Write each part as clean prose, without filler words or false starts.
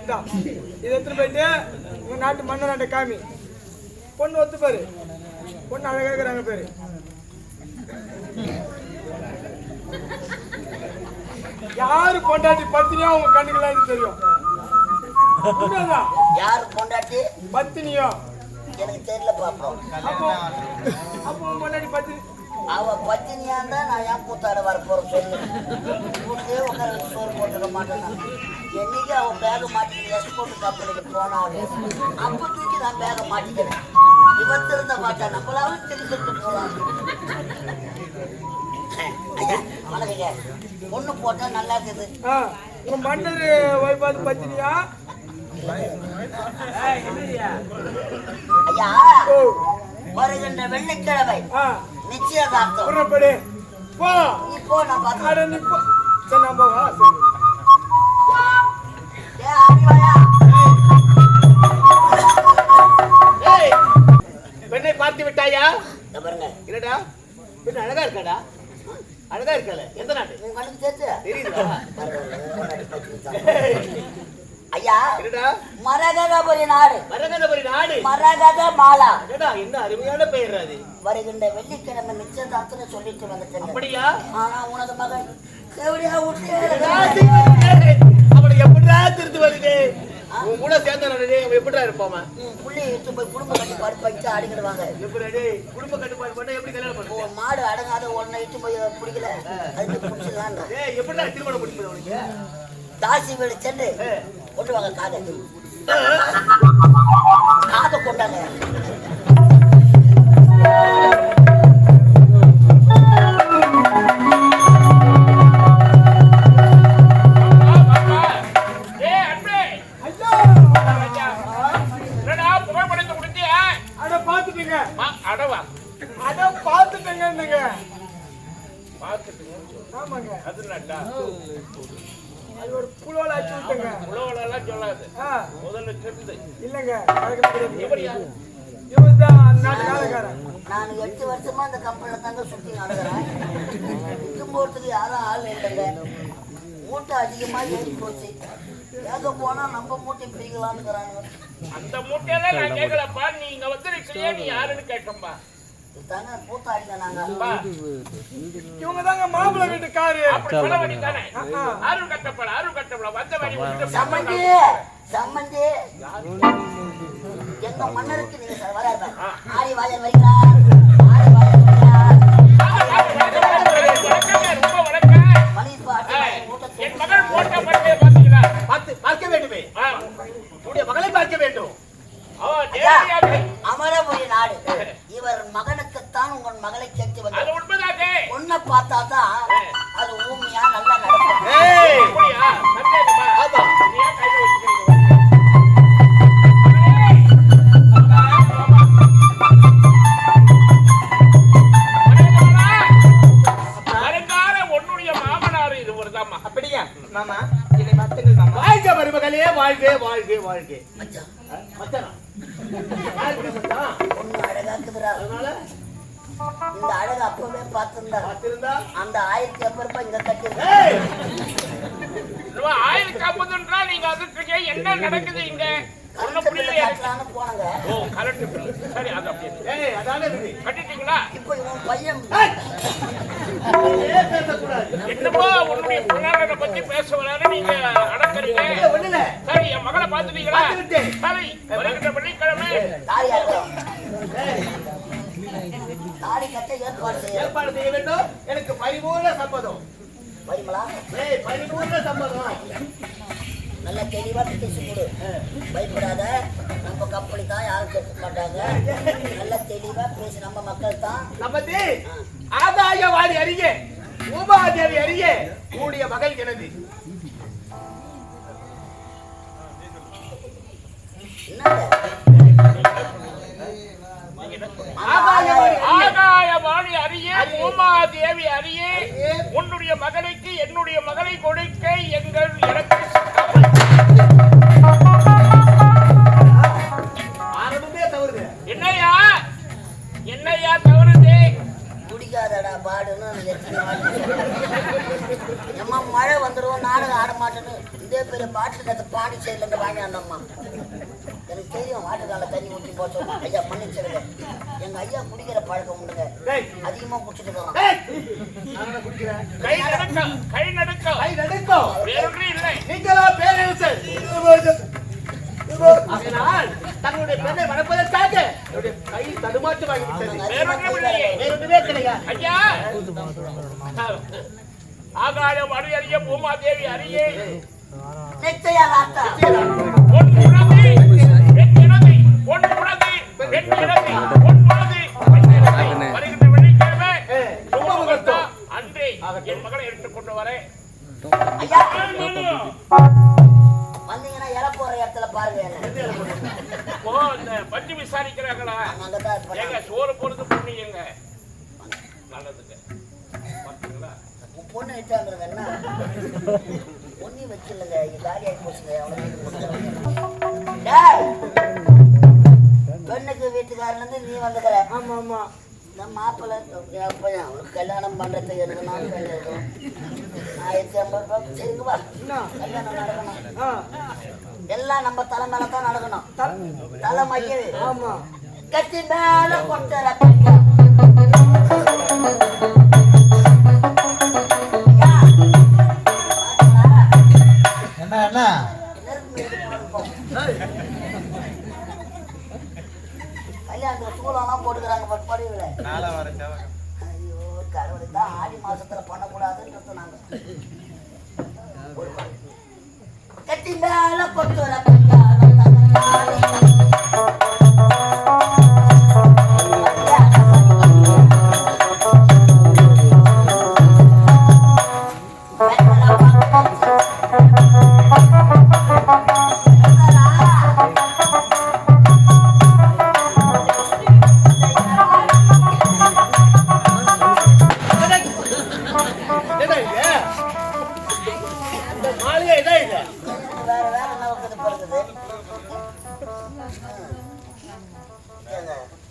இதை எடுத்துட்டு போயிட்டு உங்க நாட்டு மன்னராண்ட காமி. பொண்ணு ஒத்து பாரு, பொண்ணு அழகா இருக்கிறாங்க பேரு. யாரு பொண்டாட்டி பத்தினியோ அவங்க கண்ணுக்கு தெரியும். யாரு பொண்டாட்டி பத்தினியோ எனக்கு தெரியல பாப்போம். அப்போ பொண்டாட்டி பத்தினி அவ பத்தினியா இருந்தா நான் ஏன் கூத்தாட வர போறேன் சொல்லு. கூட்டே உட்கார வச்சு சோறு போட்டுக்க மாட்டேன். என்னைக்கு அவன் பேக மாட்டிட்டு எக்ஸ்போர்ட் கம்பெனிக்கு போனாலும் அப்ப தூக்கி நான் பேக மாட்டிக்கிறேன். இவன் திருந்த மாட்டேன், நம்மளாலும் திருந்துட்டு போலாம். வணக்கங்க, பொண்ணு போட்டா நல்லா இருக்குது. மன்னர் வைபாது பத்தினியா? ஐயா, வருகின்ற வெள்ளிக்கிழமை நிச்சயதார்த்தம். போ நீ போ, நான் பார்த்தேன். சரி நான் போவா? பெண்ணை பார்த்து விட்டாயா? பாருங்க, இல்லடா, பெண் அழகா இருக்காடா, அழகா இருக்கல. எந்த நாட்டு? உன் கண்ணுக்கு தெரியுதா? ஐயா, மரகதபுரி நாடு. மரகதபுரி நாடு, மரகத மாலா. என்ன அருமையான பெயர் அது. வருகின்ற வெள்ளிக்கிழமை நிச்சயதார்த்தம் சொல்லிட்டு வந்துட்டேன். அப்படியா? ஆனா உனது மகன் எப்படியா அவனை எப்படிடா திருத்து வருது? உன் கூட சேர்ந்த எப்படிடா இருப்பாமா? புள்ளி எடுத்து போய் குடும்ப கட்டுப்பாடு வச்சு அடிக்கிடுவாங்க. எப்படி குடும்ப கட்டுப்பாடு பண்ண எப்படி கல்யாணம் பண்ணுவோம்? மாடு அடங்காத ஒன்ன இட்டு போய் பிடிக்கல, அதுக்கு பிடிச்சதான். எப்படிடா திருமணம் முடிப்பது உனக்கு? தாசி வீடு சென்று கொண்டு வாங்க காதை. காதை கொண்டாங்க. நான் 8 வருஷமா இந்த கம்பெனில தாங்க சுத்தி நடக்கிறேன். இங்கும் போறதுக்கு யாரும் ஆள் இல்லைங்க. மூட்டை அதிகமா ஏறி போச்சு. எங்க போனா நம்ம மூட்டை பிடிக்கலாம்னுக்குறாங்க. அந்த மூட்டையெல்லாம் நான் கேட்கலப்பா, நீங்க வந்திருக்கீங்க, நீ யாருன்னு கேட்கப்பா. தாங்க கூத்தாடிங்க நாங்க. இவங்க தாங்க மாப்பிள்ளை வீட்டுக்காரு. அப்படி சொல்ல வேண்டியதானே? அருள் கட்டப்பட வந்த வழி சம்மந்தி சம்மந்தி எங்க மன்னருக்கு நீங்க வராது. ஆடி வாயன் வைக்கிறா, ஆடி வாயன் வைக்கிறா. ரொம்ப வணக்கம். என் மகள் போட்ட பட்டே பாத்தீங்களா? பார்க்க வேண்டுமே, உடைய மகளை பார்க்க வேண்டும். அமரபுரி நாடு. இவர் மகனுக்குத்தான் உங்கள் மகளை கேட்டு வந்தார். உண்மைதானே? பொண்ணை பார்த்தாதான் அது ஊமையா நல்லா நடக்கும். உன்னுடைய மாமனார் இது ஒருதாமா? அப்படியா மாமா? என்னை மத்தங்கள் மாமா. வாழ்க மருமகளே, வாழ்க வாழ்க வாழ்க. மச்சானா பொண்ணு அழகாக்குதுரா. இந்த அழகு அப்பவே பார்த்திருந்தா அந்த 1080 ரூபாய் இங்க கட்டிருக்கா. 1050 நீங்க அதுக்கு என்ன நடக்குது இங்க? போனங்க. கட்டிட்டீங்களா? இப்ப இவன் பையன் என்னப்பா உன்னுடைய பொருளாதார பத்தி பேச வராத நீங்க அடக்குறீங்க. சரி, என் மகளை பார்த்துட்டீங்களா? சரி, வருகின்ற வெள்ளிக்கிழமை தாடி கட்ட ஏற்பாடு செய்ய வேண்டும். எனக்கு பரிபூர்ண சம்மதம். பரிமளா, பரிபூர்ண சம்மதம். நல்ல தெளிவா பேசி கொடு. பயப்படாத, நம்ம கம்பெனி தான் யாரும் கேட்க மாட்டாங்க. நல்ல தெளிவா பேசி, நம்ம மக்கள் தான். நமது ஆதாயவாடி அருகே உமாதேவி அருகே கூடிய மகள் எனது. ஆகாயவாணி அருகே உமாதேவி அருகே உன்னுடைய மகனுக்கு என்னுடைய மகளை கொடுக்க எங்கள் எனக்கு ஆரம்பமே தவறுது. என்னையா தவறுது? குடிக்காதடா பாடுன்னு எம்மா மழை வந்துடும், நாடகம் ஆட மாட்டேன்னு இதே பெரிய பாட்டு கதை பாடி சைடுல இருந்து வாங்கி அண்ணம்மா எனக்கு தெரியும் வாட்டுக்கால தண்ணி ஊற்றி போச்சோம் ஐயா மன்னிச்சிருங்க எங்க ஐயா குடிக்கிற பழக்கம் உண்டுங்க அதிகமா குடிச்சிட்டு போறோம் கை நடக்கும் கை நடக்கும் கை நடுக்கம் வேறொன்றும் இல்லை நீங்களா பேரரசர் அதனால் தங்களுடைய பெண்ணை மணப்பதற்காக என்னுடைய கை தடுமாற்று வாங்கிவிட்டது வேறொன்றும் இல்லை வேறொன்றுமே கிடையாது ஐயா ஆகாயம் அடி அறிய பூமாதேவி அறியே நிச்சயா ராத்தா பொன் உணவு வெண்ணிறதை பொன் உணவு வெண்ணிறதை பொன் உணவு வெண்ணிறதை வருகின்ற வெள்ளிக்கிழமை சுபமுகூர்த்தம் அன்றே என் மகளை எடுத்துக் கொண்டு வரேன் ஐயா வந்தீங்கன்னா இற போற இடத்துல பாருங்க ஓ இந்த பஞ்சு விசாரிக்கிறாங்களா அங்கதான் இருப்பாங்க. ஏங்க சோறு போறது புண்ணியங்க நல்லதுங்க பாத்தீங்களா உன் பொண்ணு வச்சாங்கிறது என்ன பொண்ணி வச்சில்லைங்க இது காலி ஆகி போச்சுங்க பெண்ணுக்கு வீட்டுக்காரன் இருந்து நீ வந்துக்கிற ஆமா ஆமா இந்த மாப்பிள்ளை பையன் அவனுக்கு கல்யாணம் பண்றதுக்கு எனக்கு நான் வேண்டியிருக்கோம் 1050 ரூபாய் சரிங்க வா கல்யாணம் நடக்கணும் ஆ எல்லாம் நம்ம தலை மேல தான் நடக்கணும் தலை மயில் ஆமா கட்டி மேல கொட்டுற என்ன என்ன கல்யாணத்துல சூழலாம் போட்டுக்கிறாங்க படிவுல ஐயோ கடவுளை தான் ஆடி மாசத்துல பண்ணக்கூடாதுன்றது நாங்க கட்டி மேல கொட்டுற என்ன இது இந்த மாளிகை என்ன இது வேற வேற என்ன வைக்கிறது பிறகுது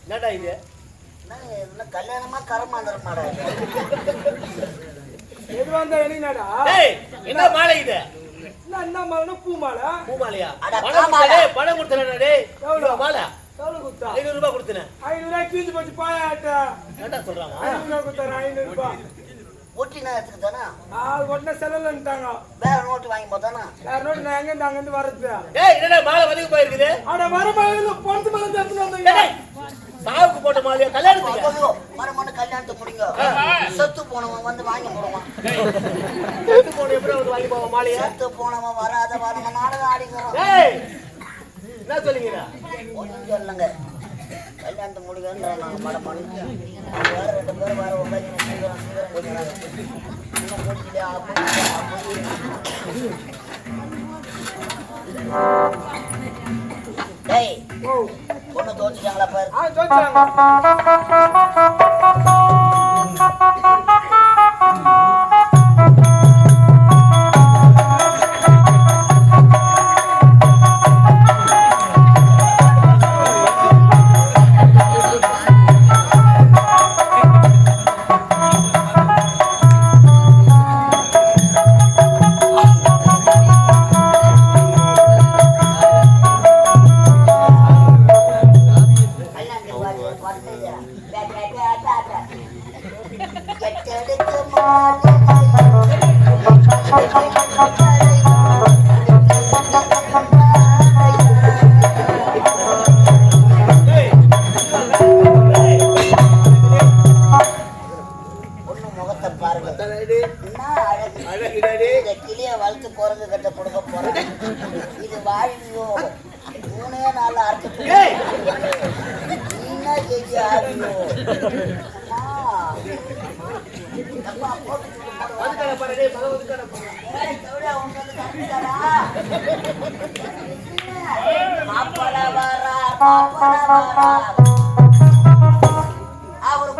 என்னடா இது என்ன கல்யாணமா கரமாந்திரமாடா எது வந்தா வெளிநாடா டேய் என்ன மாலை இது என்ன மாலை பூ மாலை பூ மாலையா அட, பணம் மாலை. கொடுத்தே பணம் கொடுத்தேனே டேய் எவ்வளவு? மாலை எவ்வளவு குத்தா 500 ரூபாய் கொடுத்தேனே 500 ரூபாய் கீழ்ச்சி போச்சு பாயாட்ட என்னடா சொல்றாங்க 500 ரூபாய் குத்தாரு 500 ரூபாய் ஒட்டி நேரத்துக்கு தானே உடனே செலவுன்ட்டாங்க வேற நோட்டு வாங்கி போதானா வேற நோட்டு நான் எங்க அங்கிருந்து வர்றது டேய் என்னடா மாலை வதக்கு போயிருக்குது அட வர மாதிரி பொறுத்து மேல எடுத்துட்டு வந்தீங்க டேய் சாவுக்கு போட்ட மாலையா கல்யாணத்துக்கு ஐயோ மறுமணி கல்யாணத்தை முடிங்க செத்து போனவன் வந்து வாங்கி போடுவான் செத்து போன எப்படி வந்து வாங்கி போவ மாலையா செத்து போனவன் வராத வரவன் நாடகம் ஆடிக்கிறோம் டேய் என்ன சொல்லுங்கடா ஒன்றும் சொல்லுங்க கல்யாணத்தை முடிக்கன்ற நாங்கள் மடமாடி வேற 2 பேர் வேற உட்காந்து இன்னும் முடிக்கலையா டேய் ஓ பொண்ணு தோச்சிட்டாங்களா பாரு ஜோதிச்சாங்க பொண்ணு முகத்தை பாருங்க என்ன அழகு அழகுடாடி இந்த கிளிய வளர்த்து குரங்கு கட்ட கொடுக்க போறேன் இது வாழ்வியோ 3 நாள் அர்த்தம் ஏய் என்ன கேஜி ஆவியோ அம்மா போட்டு வந்துடா பாரு டேய் மக வந்துடா பாரு மாப்பள வரா அவர்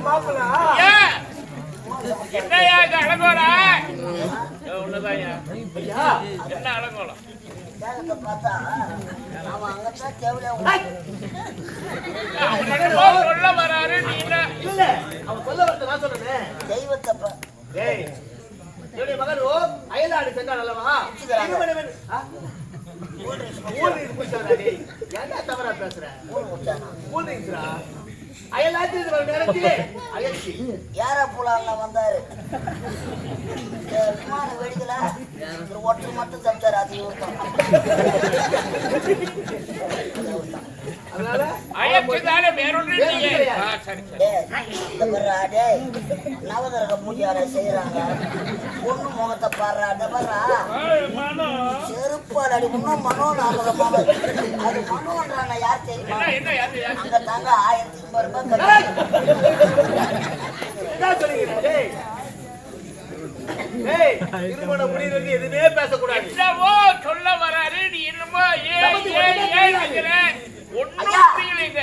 மாப்பிள்ள ஏன் என்னையா இது அழகோடா ஒண்ணுதான் ஐயா என்ன அழகோ தெய்வத்தை பார்த்தா அவன் அங்கத்தான் தேவையா சொல்ல வராரு நீ இல்ல அவன் சொல்ல வரத நான் சொல்றேன். தெய்வத்தை டேய் என்னுடைய மகன் அயலாடு சென்றான் அல்லவா? என்ன பண்ண வேண்டும்? ஊர் குடிச்சாடா டேய். என்ன தவறா பேசுற? ஊர் குடிச்சா அயலாட்டு வர நேரத்திலே அயல்சி யாரா புலால வந்தாரு விமான வெடிக்கல ஒட்டு மட்டும் தப்பிச்சாரு அது யோகம் அதனால அயற்சிதானே வேறொன்று இல்லையே. சரி நவதரக பூஜையார செய்யறாங்க பொண்ணு முகத்தை பாடுறா டபரா செருப்பால் அடி இன்னும் மனோநாமகமாக அது மனோன்றான யார் தெரியுமா? என்ன யாரு அங்க தாங்க 1500 ரூபாய் என்ன சொல்றீங்க டேய்? டேய் திருமண முடிவுக்கு எதுமே பேச கூடாது. என்னவோ சொல்ல வராரு நீ என்னமோ ஏங்கிற ஒண்ணும் புரியலைங்க.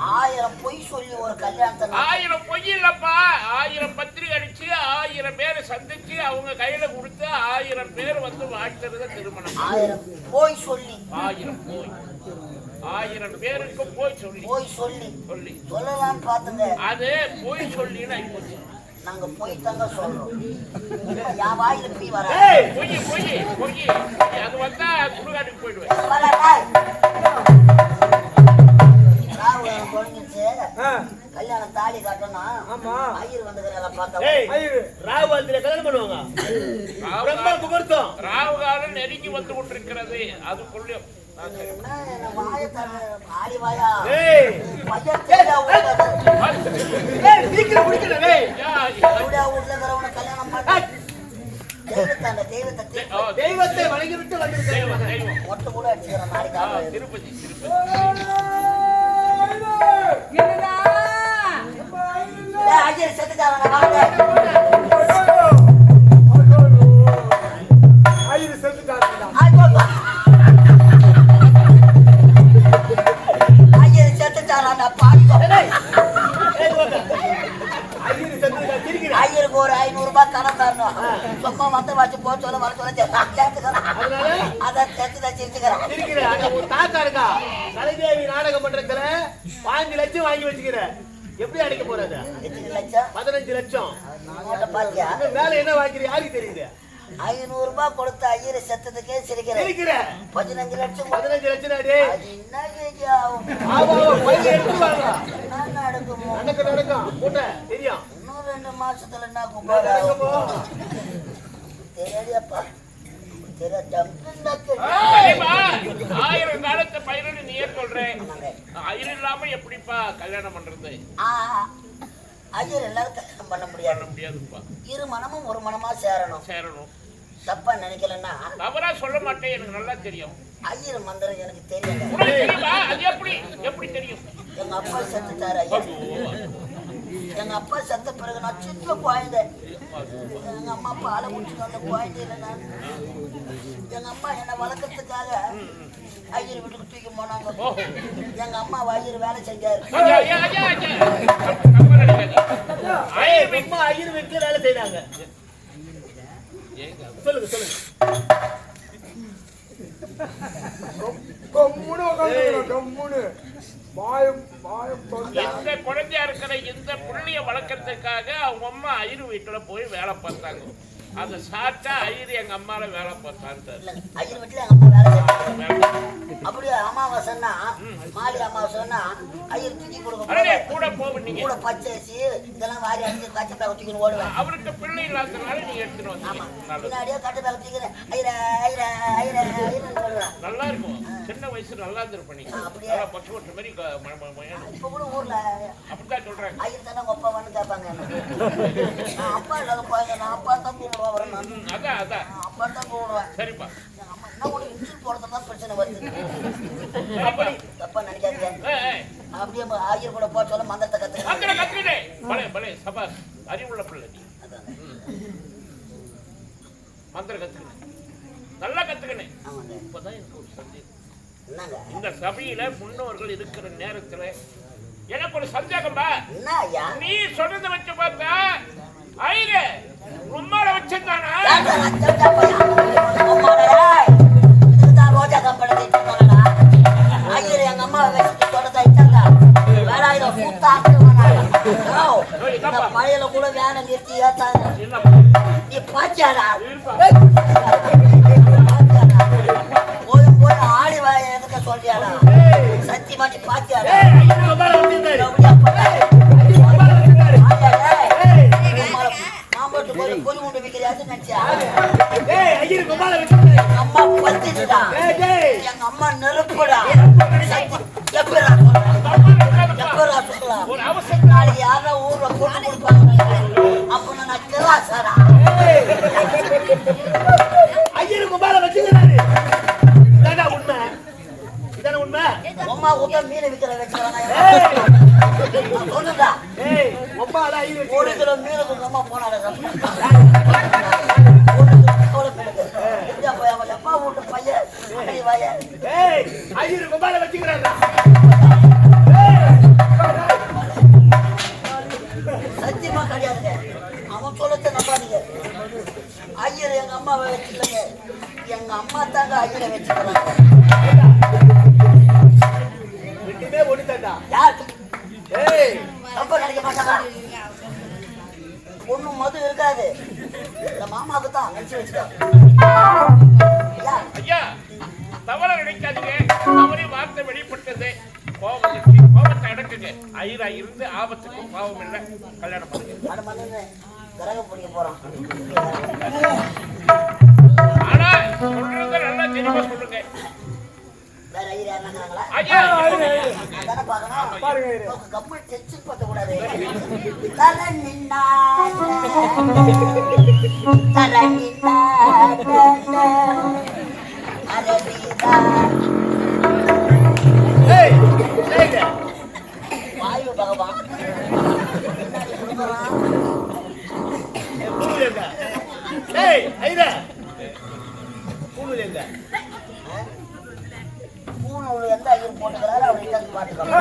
1000 பொய் சொல்லி ஒரு கல்யாணத்தை 1000 பொய் இல்லப்பா, 1000 பத்திரிகை அடிச்சு 1000 பேரை சந்திச்சு அவங்க கையில கொடுத்து 1000 பேர் வந்து வாழ்த்துறது திருமணம். 1000 பொய் சொல்லி 1000 போய் 1000 பேருக்கு போய் சொல்லி சொல்லி சொல்லலாம்னு பாத்துங்க. அது போய் சொல்லின்னு ஆயிப்போச்சு. நாங்க போய் தாங்க சொல்றோம். யா வாயில பீ வர பொய் பொய் பொய் அது வந்தா குடுகாட்டுக்கு போயிடுவேன். கல்யாணம் தாலி காட்டணும் ஐயர் வந்துக்கிறத பார்த்தா ராகுகாலத்துல கல்யாணம் பண்ணுவாங்க. பிரம்ம முகூர்த்தம் ராகுகாலம் நெருங்கி வந்து கொண்டிருக்கிறது. அதுக்குள்ள தெய்வத்தை வணங்கிவிட்டு வந்திருக்கிறேன். ஒட்டு கூட அடிச்சுக்கிறேன் நாளைக்கு. திருப்பதி ஐயர் செத்துட்டாங்க ஐயர் செத்துட்டாருடா. ஐயர் செத்துட்டாரா பாடி ஐயருக்கு ஒரு 500 ரூபாய் கடன் தரணும். சும்மா வந்து வச்சு போ சொல்ல வர சொல்ல அதை செத்துதான் சிரிச்சுக்கிறேன். ஒரு தாத்தா இருக்கா கலைதேவி நாடகம் பண்றதுல 5 லட்சம் வாங்கி வச்சுக்கிற எப்படி அடைக்க போறது? 15 லட்சம் பாருங்க. மேல என்ன வாங்கிக்கிற யாருக்கு தெரியுது? 500 ரூபாய் கொடுத்த ஐயரை செத்ததுக்கே சிரிக்கிறேன். 15 லட்சம் 15 லட்சம் அது என்ன கேஜி ஆகும்? நடக்குமோ நடக்கும் கூட்ட தெரியும். இன்னும் 2 மாசத்துல என்ன கும்பிடாது தெரியப்பா. 1000 காலத்தை பயிரிடு நீ சொல்றேன். ஐயர் இல்லாம எப்படிப்பா கல்யாணம் பண்றது? ஐயர் எல்லாரும் கல்யாணம் பண்ண முடியாதுப்பா. இரு மனமும் ஒரு மனமா சேரணும். தப்பா நினைக்கலன்னா தவறா சொல்ல மாட்டேன், எனக்கு நல்லா தெரியும். ஐயர் மந்திரம் எனக்கு தெரியும். அது எப்படி தெரியும்? எங்க அப்பா செத்துட்டாரு. எங்க அப்பா செத்த பிறகு நான் சின்ன குழந்தை. எங்க அம்மா பாலை குடிச்சுட்டு வந்த குழந்தை இல்லை நான். எங்க அம்மா என்ன வளர்க்கறதுக்காக ஐயர் வீட்டுக்கு தூக்கி போனாங்க. எங்க அம்மா ஐயர் வேலை செஞ்சாரு. ஐயர் வீட்டுல வேலை செய்யறாங்க. சொல்லுங்க கம்முனு உட்கார்ந்து கம்முனு பாயம் இந்த குழந்தையா இருக்கிற இந்த புள்ளைய வளர்க்கறதுக்காக அவங்க அம்மா ஐயர் வீட்டுல போய் வேலை பார்த்தாங்க. அதை சாப்பிட்டா ஐயர் எங்க அம்மால வேலை பார்த்தாங்க. ஐயர் வீட்டுல எங்க அம்மா வேலை செஞ்சாங்க. அப்படியே அமாவாசைன்னா மாடி அமாவாசைன்னா ஐயர் தூக்கி கூட போவீங்க. கூட பச்சரிசி இதெல்லாம் வாரி அடிச்சு கட்டி பேக தூக்கின்னு ஓடுவேன். அவருக்கு பிள்ளை இல்லாதனால நீங்க எடுத்துட்டு வந்து பின்னாடியே கட்டி பேக தூக்கிறேன். நல்லா இருக்கும். சின்ன வயசு நல்லா இருந்திருப்பீங்க. அப்படியே பச்சை மாதிரி இப்ப கூட ஊர்ல அப்படிதான் சொல்றாங்க. ஐயர் தானே அப்பா வந்து கேட்பாங்க. அப்பா இல்லாத போய் நான் அப்பா தான் கூப்பிடுவேன். அதான் அப்பா தான் கூப்பிடுவேன். சரிப்பா. என்ன ஒரு இன்ஜின் போடுறதுதான் பிரச்சனை வருது. தப்பா நினைக்காதீங்க. அப்படியே ஐயர் கூட போக சொல்ல மந்திரத்தை கத்துக்கிட்டே சபா அறிவுள்ள பிள்ளை மந்திரம் கத்துக்கினேன். நல்லா கத்துக்கினேன். இப்பதான் எனக்கு ஒரு சந்தேகம். இந்த சபையில முன்னோர்கள் இருக்கிற நேரத்துல எனக்கு ஒரு சந்தேகம்பா. நீ சொல்றத வச்சு பார்த்தா ஐயரே உம்மால வச்சிருந்தானா? ஏத்தாங்க என்ன நீ பாத்தியாடா போய் ஆடி வாய எதுக்க சொல்றியாடா சத்தியமா நீ பாத்தியாடா மாம்பட்டு போய் பொறி உண்டு வைக்கிறாது நினைச்சா அம்மா பத்திடா எங்க அம்மா நெருப்புடா எப்பரா சொல்லலாம் ஒரு அவசரம் நாளைக்கு யாரா ஊர்ல போட்டு கொடுப்பாங்க அப்ப நான் கிளாஸாடா ஐயருக்கு மேல வச்சுக்கிறாரு. இதாடா உண்மை, இதான உண்மை. அம்மா ஊட்ட மீன் விக்கிற வச்சுக்கிறாங்க சொல்லுடா ஏய் ஒப்பா அட ஐயர் வச்சு 1 கிலோ மீனுக்கு அம்மா போனாடா எப்பா வீட்டு பையன் வாய ஏய் ஐயருக்கு மேல வச்சுக்கிறாரா. சத்தியமா கிடையாதுங்க அவன் சொல்லத்தை நம்பாதீங்க ஐயர் எங்க அம்மாவை வச்சுக்கலங்க எங்க அம்மா தாங்க ஐயரை வச்சுக்கிறாங்க ரெண்டுமே ஒண்ணுதான்டா. யார் ஏய் ரொம்ப நினைக்க மாட்டாங்க ஒண்ணும் மது இருக்காது இந்த மாமாவுக்கு தான் நினைச்சு வச்சுக்கோங்க ஐயா தவற நினைக்காதீங்க தவறி வார்த்தை வெளிப்பட்டது கோபத்தை அடக்குங்க ஐயரா இருந்து ஆபத்துக்கும் பாவம் இல்லை கல்யாணம் பண்ணுங்க அது பண்ணுங்க விறகு பிடிக்க போறோம் ஆனா சொல்றது நல்லா தெளிவா சொல்லுங்க வேற ஐயர் யாருனாங்களா ஐயா அதான பாக்கணும் பாருங்க ஐயரே. கம்மல் டென்ஷன் பண்ண கூடாது தர நின்னா அரபிதா ஏய் ஏய் வாயு பகவான் பூமுலேங்க. ஏய் ஐயரே பூமுலேங்க. மூணு எந்த ஐயர் போட்டுக்கிறாரு அவர் இருந்து பாத்துக்கோங்க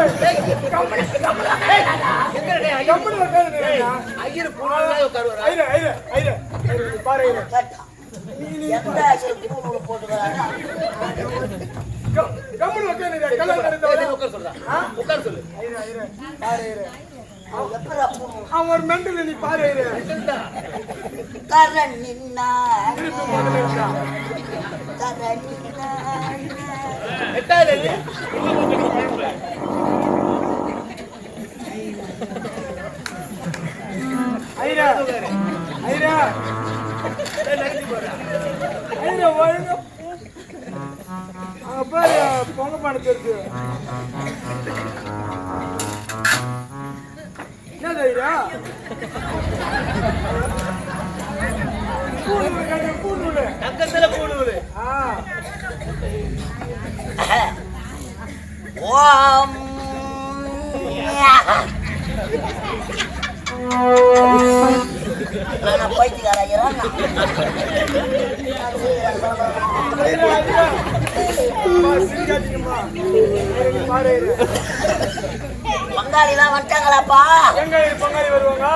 எங்கடா கம்பெனி உட்கார்ந்து ஏய் நிக்கிறா. ஐயர் பூமுலேங்க உட்காருவாரா. ஐயரே, ஐயரே, ஐயரே, ஐயரே, பாரு ஐயரே. கேட்டா எந்த ஐயர் மூணு போட்டுக்கிறாரு கம்பெனி உட்கார்ந்து நிக்கிறா. கல்யாணம் நடந்தவரை. உட்கார சொல்றா. உட்கார சொல்லு. ஐயரே, ஐயரே, பாரு ஐயரே. அவன் எப்படி அப்போ அவன் ஒரு மெண்டல் நீ பாரு ஐயரே. தர நின்னா திருப்பி முதல்ல இருந்தா. தர நின்னா எட்டாவது இல்ல. ஐயரே, ஐயரே, நகர்த்தி போறா. ஐயரே, ஒழுங்கா அங்க பாரு பொங்க பணத்து இருக்கு. என்னது ஐயரே? கூடுவிடு கேட்டு கூடுவிடு. பக்கத்துல கூடுவது. ஆ, ஓம் நான் பைத்தியக்கார ஐயரா ஐயரே, ஐயரே. அம்மா, சிரிக்காதீங்கம்மா. ஐயரே, பாரு ஐயரே. பங்காளிலாம் வந்துட்டாங்களாப்பா எங்க ஐயரே பங்காளி வருவாங்க?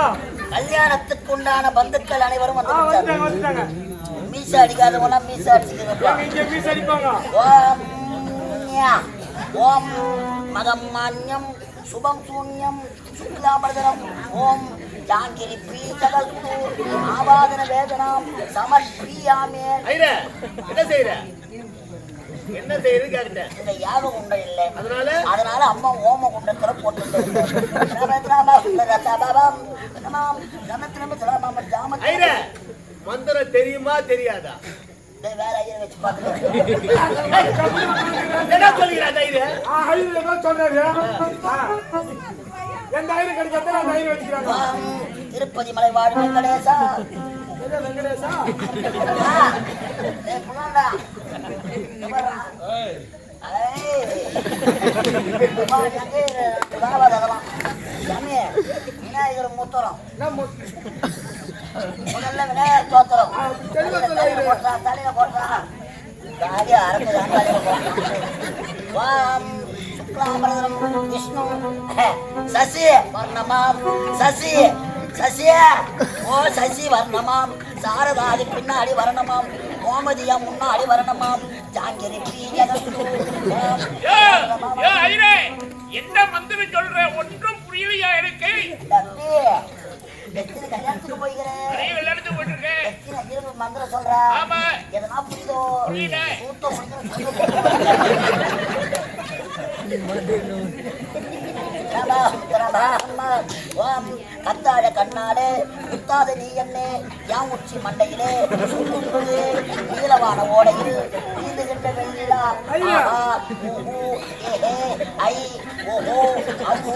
கல்யாணத்துக்கு உண்டான பந்துக்கள் அனைவரும் வந்து வந்துட்டாங்க. மீசா அடிக்காதவனா மீசா அடிச்சுக்கிறப்பா எங்க இங்க பீஸ் அடிப்பாங்க. ஓம் ஓம் மகமான்யம் சுபம் சூன்யம் சுக்லாபர்தனம் ஓம் ஜாங்கிரி பீசகஸ்து ஆவாதன வேதனம் சமர்ப்பியாமே ஐயரே என்ன செய்யற? என்ன செய்யறது கேட்டேன். இந்த யாகம் உண்டை இல்லை அதனால அம்மா ஓம குண்டத்துல போட்டு ஐயரே மந்திரம் தெரியுமா தெரியாதா? வேற ஐயர் வச்சு பாத்துக்க என்ன சொல்லுகிறார் ஐயரே? ஐயர் என்ன சொல்றாரு? எந்த ஐயர் கிடைக்காத அந்த ஐயர் வச்சுக்கிறாங்க. திருப்பதி மலை வாழ வெங்கடேசா எது வெங்கடேசா? புலாண்டா விநாயகர் மூத்தரம் என்ன முதல்ல விநாயகர் தோத்திரம் தெளிவா சொல்லு ஐயரே. தலையில போட்டான் காலியா அரங்குதான் தலையில போட்டான் சுக்லாம்பரம் விஷ்ணு சசி வர்ணமாம் சசி சசியா ஓ சசி வர்ணமாம் சாரதாதி பின்னாடி வரணமாம் கோமதியா முன்னாடி வரணமாம் ஜாங்கிரி ஐயரே என்ன மந்திரம் சொல்ற ஒன்றும் புரியலையா எனக்கு எத்தனை கல்யாணத்துக்கு போய்க்கிறேன் நிறைய விளையாட்டு போட்டிருக்கேன். எத்தனை இரும்பு மந்திரம் சொல்றா ஆமா. எதனா புரியுதோ புரியல. சூத்தம் கத்தாழ கண்ணாடு குத்தாத நீ என்னே யான் உச்சி மண்டையிலே சுற்றுவது நீலவான ஓடையில் நீந்துகின்ற வெள்ளிலா ஐ ஓஹோ அவு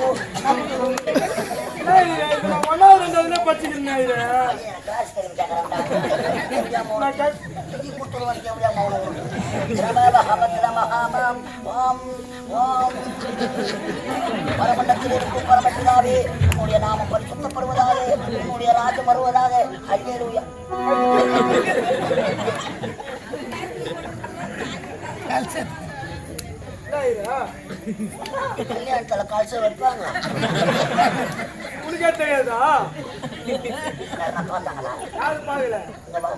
பரமண்டத்தில் இருக்கும் பரமபிதாவே உன்னுடைய நாமம் பரிசுத்தப்படுவதாக உன்னுடைய ராஜ்யம் வருவதாக அல்லேலூயா. கல்யாணத்துல கால்சர் வைப்பாங்க உனக்கே தெரியாதா? பார்த்தாங்களா? யாரு பாக்கல? இங்க வா.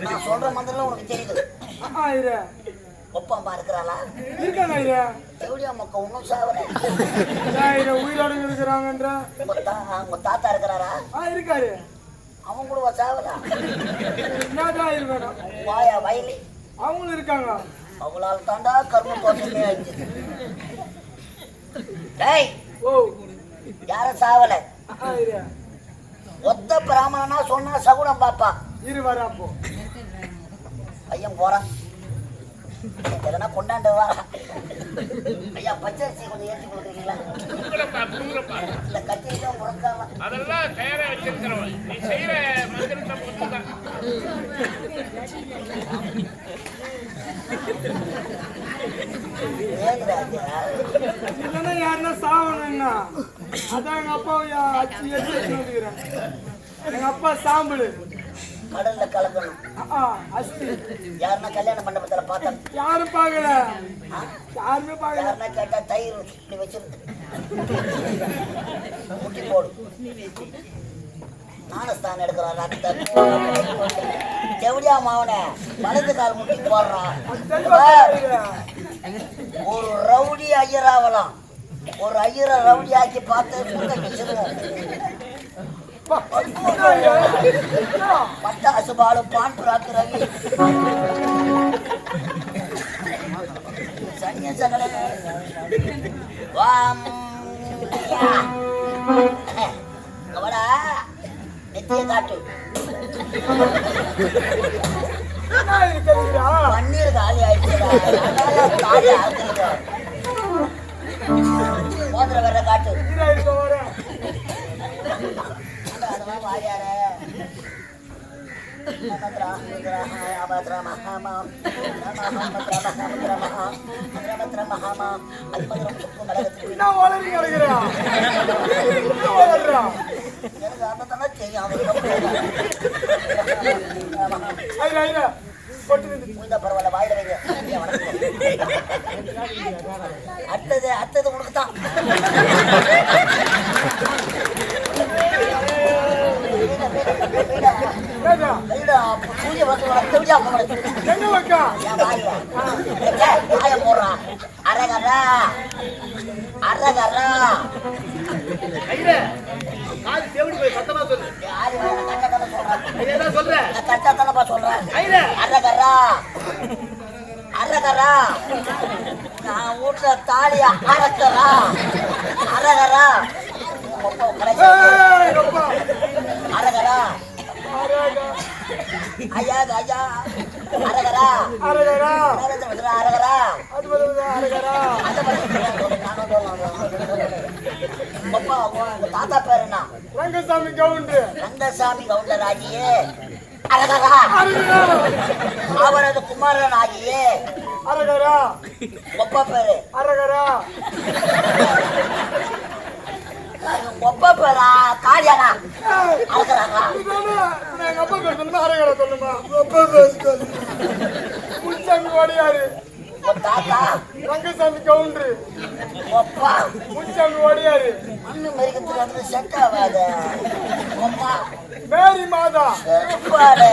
நான் சொல்ற மந்திரம் உனக்கு தெரியுது. ஒப்பம்மா இருக்கிறாளா? இருக்காங்க ஐயா. எப்படியா மொக்க ஒன்றும் சாவல. உயிரோடு இருக்கிறாங்கன்ற உங்க தாத்தா இருக்கிறாரா? இருக்காரு. அவங்க கூட சாவலா? என்னதான் இருக்கணும்? வாயா வயலி அவங்களும் இருக்காங்க. அவங்களால தாண்டா கர்ம தோட்டமே ஆயிடுச்சு. டேய் ஓ யார சாவல? இரு. ஒத்த பிராமணனா சொன்னா சகுனம் பாப்பா. இரு வர அப்போ. பையன் போறான். எதனா கொண்டாண்டு வா. ஐயா பச்சரிசி கொஞ்சம் ஏற்றி கொடுக்குறீங்களா? இந்த கத்திரிக்காய் முறக்காம அதெல்லாம் தயாரா வச்சிருக்கிறவன். நீ செய்யற மந்திரத்தை பொறுத்துதான். இல்லைன்னா யாருன்னா சாவணும்னா அதான் எங்க அப்பா அச்சு எச்சு வந்துக்கிறேன். எங்க அப்பா சாம்பல் கடல்ல கலக்கணும். அஸ்தி யாருன்னா கல்யாண மண்டபத்துல பார்த்தா யாரும் பார்க்கல. யாருமே பார்க்கல. யாருன்னா கேட்டா தயிர் இப்படி வச்சிருக்கு முட்டி போடு. நாணஸ்தானம் எடுக்கிறான். ரத்தம் செவடியா மாவன வலது கால் முட்டி போடுறான். ஒரு ரவுடி ஐயராவலாம். ஒரு ஐயரை ரவுடி ஆக்கி பார்த்து பட்டாசு பாலும் பான் பிராக்கு ரவி சன்னியசங்களே வாம் அவடா நெத்திய காட்டு பன்னீர் காலி ஆயிடுச்சுடா. காலி ஆகுது. மோதிர வேற காட்டு. அதெல்லாம் வாயார பரவாயில்ல வாயில வைங்க. அடுத்தது உனக்கு தான். பூஜை போடுறான். அரகரா அரகரா கட்டாத்தனப்பா சொல்றேன். அரகரா அரகரா நான் வீட்டுல தாலியா அரக்கரா அரகரா அரகரா ஐயா ஐயா அரகரா அரகரா அரகரா அரகரா தாத்தா பேர் என்ன? ரங்கசாமி கவுண்டர். ரங்கசாமி கவுண்டர் ஆகியே அரகரா அவரது குமாரன் ஆகியே அரகரா ஒப்பா பேரு அரகரா ஒப்பா பேரா காளியானா அரகரா. எங்க அப்பா பேர் சொல்லுமா அரகரா சொல்லுமா? அப்பா பேர் சொல்லு. முன்சாமி வாடியாரு. தாத்தா ரங்கசாமி கவுண்டர். ஒப்பா முன்சாமி வாடியாரு. மண்ணு மறிக்கத்துல இருந்து செட் ஆகாத ஒப்பா மேரி மாதா செருப்பாடு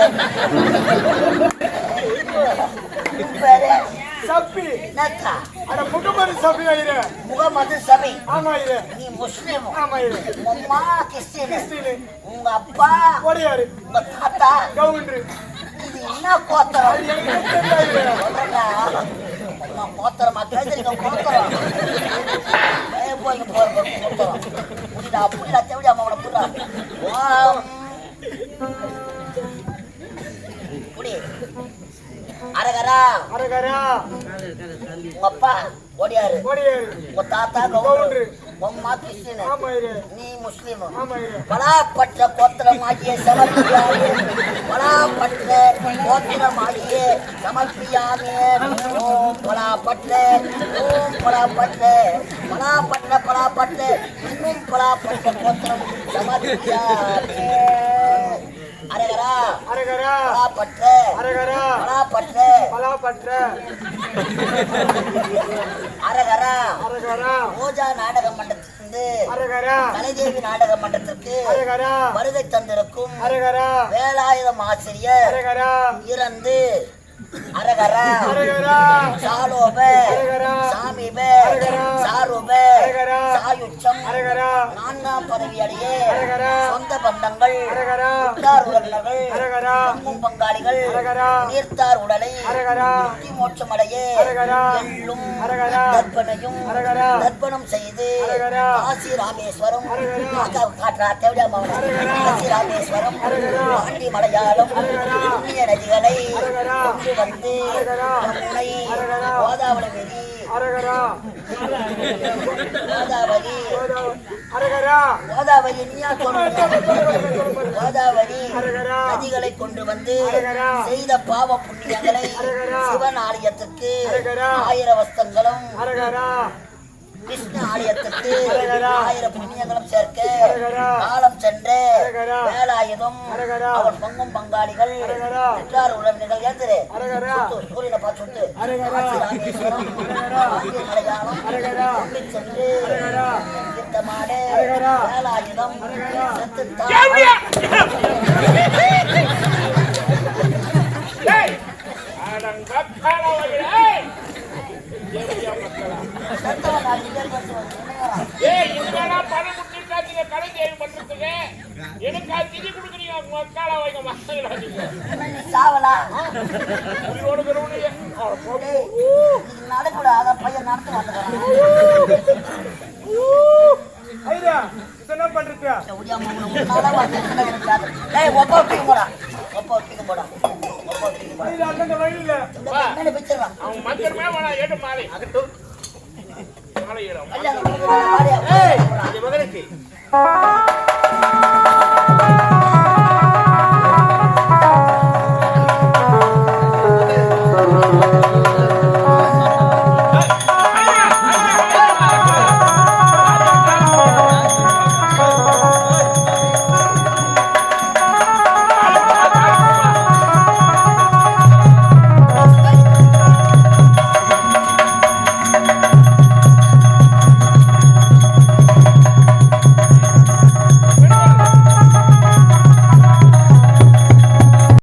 பேரு சப்பி. நக்கா அட முகமது சபி ஆயிரு. முகமது சபி. ஆமா ஆயிரு. நீ முஸ்லீம் ஆமா இது உங்க அம்மா கிறிஸ்டின் கிறிஸ்டினு உங்க அப்பா ஓடியாரு உங்க தாத்தா கவுண்டரு இது என்ன கோத்தரம் அது எனக்கு தெரியாது சொல்றேன்டா. அம்மா கோத்தரமா கேட்குறீங்க கோத்தரம் போய் கோத்தரம் புரியுதா புரியல தேவையா அம்மா புரியா புடி அரகரா அரகரா உங்க அப்பா ஓடியாரு ஓடியாரு உங்க தாத்தா கவுண்டரு உங்க அம்மா கிறிஸ்டின் ஆமா இது நீ முஸ்லீம் ஆமா இது பலாப்பற்ற கோத்திரமாகிய சமர்ப்பியாமே பலாப்பற்ற கோத்திரமாகிய சமர்ப்பியாமே ஓம் பலாப்பற்ற ஓம் பலாப்பற்ற பலாப்பற்ற பலாப்பற்ற இன்னும் பலாப்பற்ற கோத்திரம் சமர்ப்பியாமே அரகரா அரகரா பலாப்பற்ற அரகரா பலாப்பற்ற பலாப்பற்ற அரகரா அரகரா ரோஜா நாடக மன்றத்திலிருந்து அரகரா கலைதேவி நாடக மன்றத்திற்கு அரகரா வருகை தந்திருக்கும் அரகரா வேலாயுதம் ஆசிரியர் அரகரா இறந்து அரகரா அரகரா சாலோப அரகரா சாமிப அரகரா சாருப அரகரா சாயுச்சம் அரகரா 4ஆம் பதவி அடைய அரகரா சொந்த பந்தங்கள் அரகரா உற்றார் உறவினர்கள் அரகரா பங்கும் பங்காளிகள் அரகரா நீர்த்தார் உடலை அரகரா முக்தி மோட்சமடைய அரகரா எள்ளும் அரகரா தர்ப்பணையும் அரகரா தர்ப்பணம் செய்து அரகரா காசி ராமேஸ்வரம் அரகரா காற்றா தேவையா காசி ராமேஸ்வரம் பாண்டி மலையாளம் புண்ணிய நதிகளை கொண்டு வந்து யமுனை கோதாவரி நதி அரகரா கோதாவரி அரகரா கோதாவரி நீயா கோதாவரி அரகரா நதிகளை கொண்டு வந்து அரகரா செய்த பாவ புண்ணியங்களை அரகரா சிவன் ஆலயத்துக்கு அரகரா 1000 வஸ்தங்களும் அரகரா விஷ்ணு ஆலயத்துக்கு அரகரா 1000 புண்ணியங்களும் சேர்க்க அரகரா காலம் சென்று அரகரா வேலாயுதம் அரகரா அவன் பங்கும் பங்காளிகள் அரகரா உற்றார் உறவினர்கள் ஏத்துரு அரகரா சூரியனை பார்த்து சுத்து அரகரா ராமேஸ்வரம் அரகரா பாண்டிய மலையாளம் அரகரா கொண்டு சென்று அரகரா இந்த மாடு அரகரா வேலாயுதம் அரகரா செத்துத்தான் கேள்வியா? ஏய், அடங்கக்கால வயிறே. தேவையா மக்களா? செத்தவன் 4 பேர் வந்து ஏய், இதுதானா பணம் கொடுத்துட்டா நீங்க கடை தேவை பண்றதுக்கு? எனக்கா திதி கொடுக்குறீங்க மக்கால வைங்க மக்களா நீங்க. நீ சாவலா உயிரோடு இருக்கிறவனையே. டேய், இது நடக்கூடாத பையன் நடத்து வந்துக்கிறான் ஐயா இது என்ன பண்றீங்க ஒப்பா தூக்கி போடா ஒப்பா தூக்கி போடா ஒப்பா தூக்கி போடா ஐயா அந்த வழியில என்ன பிச்சிடலாம் அவன் மந்திரமே வேணாம் ஏட்டு மாலை அகட்டும் மாலை ஏறும் கல்யாணம் இது மகனுக்கு